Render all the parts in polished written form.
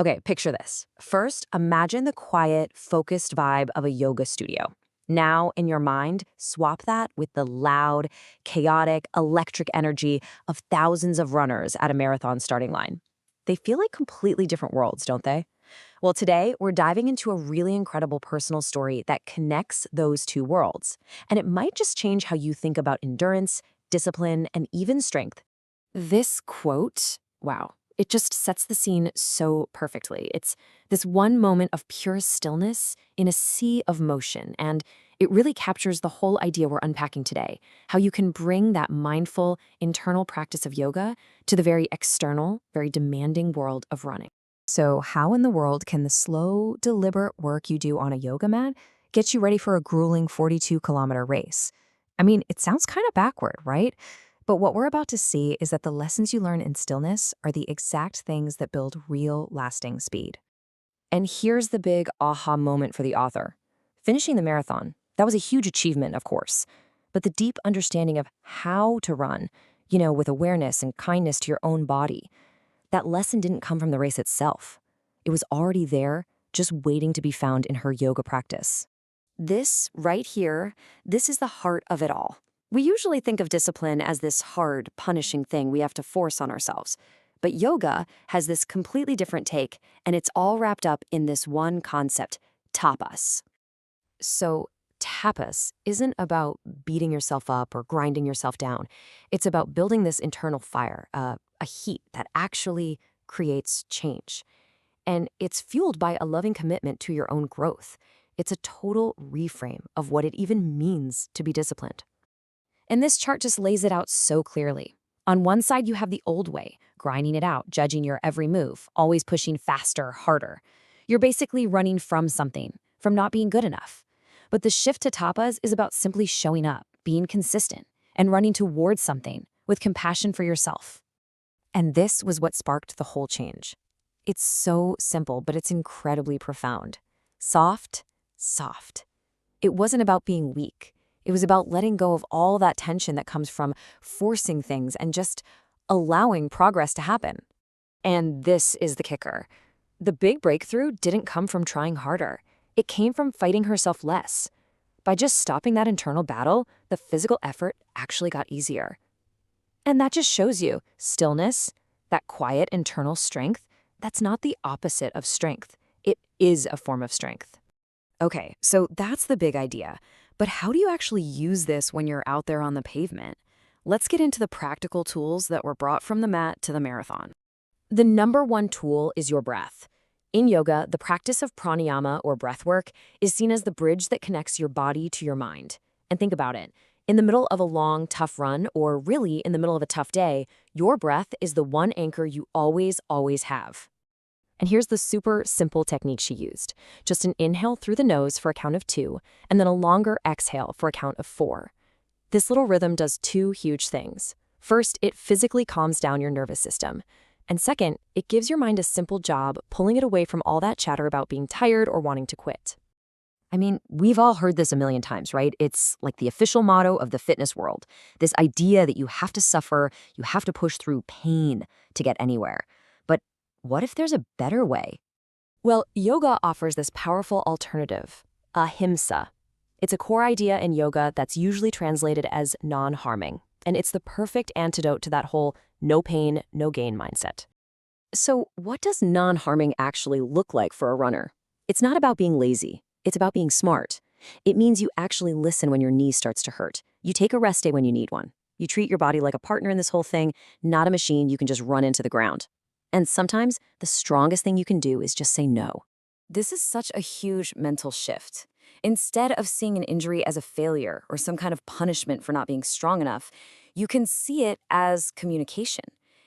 Okay, picture this. First, imagine the quiet, focused vibe of a yoga studio. Now, in your mind, swap that with the loud, chaotic, electric energy of thousands of runners at a marathon starting line. They feel like completely different worlds, don't they? Well, today, we're diving into a really incredible personal story that connects those two worlds. And it might just change how you think about endurance, discipline, and even strength. This quote, wow, it just sets the scene so perfectly. It's this one moment of pure stillness in a sea of motion, and it really captures the whole idea we're unpacking today, how you can bring that mindful, internal practice of yoga to the very external, very demanding world of running. So how in the world can the slow, deliberate work you do on a yoga mat get you ready for a grueling 42-kilometer race? I mean, it sounds kind of backward, right? But what we're about to see is that the lessons you learn in stillness are the exact things that build real, lasting speed. And here's the big aha moment for the author. Finishing the marathon, that was a huge achievement, of course. But the deep understanding of how to run, with awareness and kindness to your own body, that lesson didn't come from the race itself. It was already there, just waiting to be found in her yoga practice. This, right here, this is the heart of it all. We usually think of discipline as this hard, punishing thing we have to force on ourselves. But yoga has this completely different take, and it's all wrapped up in this one concept, tapas. So, tapas isn't about beating yourself up or grinding yourself down. It's about building this internal fire, a heat that actually creates change. And it's fueled by a loving commitment to your own growth. It's a total reframe of what it even means to be disciplined. And this chart just lays it out so clearly. On one side, you have the old way, grinding it out, judging your every move, always pushing faster, harder. You're basically running from something, from not being good enough. But the shift to tapas is about simply showing up, being consistent, and running towards something with compassion for yourself. And this was what sparked the whole change. It's so simple, but it's incredibly profound. Soft, soft. It wasn't about being weak. It was about letting go of all that tension that comes from forcing things and just allowing progress to happen. And this is the kicker. The big breakthrough didn't come from trying harder. It came from fighting herself less. By just stopping that internal battle, the physical effort actually got easier. And that just shows you stillness, that quiet internal strength, that's not the opposite of strength. It is a form of strength. Okay, so that's the big idea. But how do you actually use this when you're out there on the pavement? Let's get into the practical tools that were brought from the mat to the marathon. The number one tool is your breath. In yoga, the practice of pranayama or breath work is seen as the bridge that connects your body to your mind. And think about it. In the middle of a long, tough run, or really in the middle of a tough day, your breath is the one anchor you always have. And here's the super simple technique she used. Just an inhale through the nose for a count of 2, and then a longer exhale for a count of 4. This little rhythm does 2 huge things. First, it physically calms down your nervous system. And second, it gives your mind a simple job, pulling it away from all that chatter about being tired or wanting to quit. I mean, we've all heard this a million times, right? It's like the official motto of the fitness world. This idea that you have to suffer, you have to push through pain to get anywhere. But what if there's a better way? Well, yoga offers this powerful alternative, ahimsa. It's a core idea in yoga that's usually translated as non-harming, and it's the perfect antidote to that whole no pain, no gain mindset. So what does non-harming actually look like for a runner? It's not about being lazy. It's about being smart. It means you actually listen when your knee starts to hurt. You take a rest day when you need one. You treat your body like a partner in this whole thing, not a machine you can just run into the ground. And sometimes the strongest thing you can do is just say no. This is such a huge mental shift. Instead of seeing an injury as a failure or some kind of punishment for not being strong enough, you can see it as communication.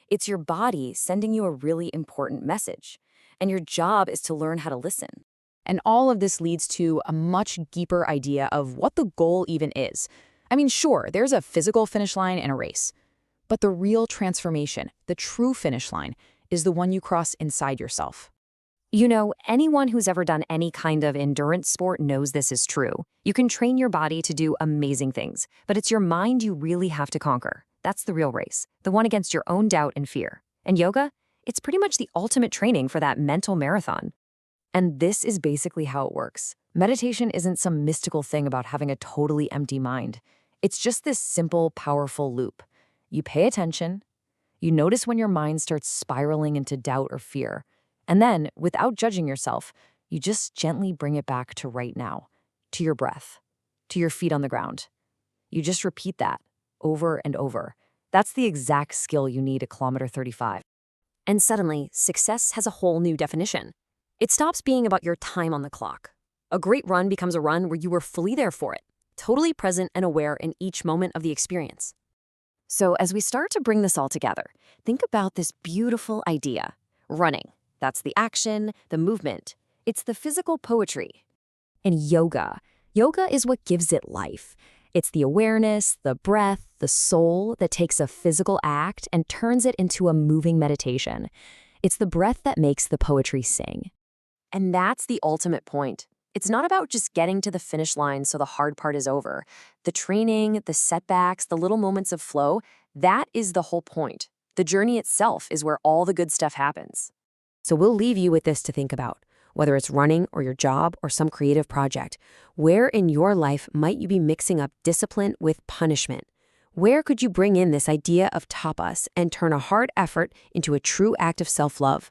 It's your body sending you a really important message. And your job is to learn how to listen. And all of this leads to a much deeper idea of what the goal even is. I mean, sure, there's a physical finish line in a race. But the real transformation, the true finish line, is the one you cross inside yourself. Anyone who's ever done any kind of endurance sport knows this is true. You can train your body to do amazing things, but it's your mind you really have to conquer. That's the real race, the one against your own doubt and fear. And yoga? It's pretty much the ultimate training for that mental marathon. And this is basically how it works. Meditation isn't some mystical thing about having a totally empty mind. It's just this simple, powerful loop. You pay attention, you notice when your mind starts spiraling into doubt or fear, and then, without judging yourself, you just gently bring it back to right now, to your breath, to your feet on the ground. You just repeat that over and over. That's the exact skill you need at kilometer 35. And suddenly, success has a whole new definition. It stops being about your time on the clock. A great run becomes a run where you were fully there for it, totally present and aware in each moment of the experience. So as we start to bring this all together, think about this beautiful idea. Running. That's the action, the movement. It's the physical poetry. And yoga. Yoga is what gives it life. It's the awareness, the breath, the soul that takes a physical act and turns it into a moving meditation. It's the breath that makes the poetry sing. And that's the ultimate point. It's not about just getting to the finish line so the hard part is over. The training, the setbacks, the little moments of flow, that is the whole point. The journey itself is where all the good stuff happens. So we'll leave you with this to think about. Whether it's running or your job or some creative project, where in your life might you be mixing up discipline with punishment? Where could you bring in this idea of tapas and turn a hard effort into a true act of self-love?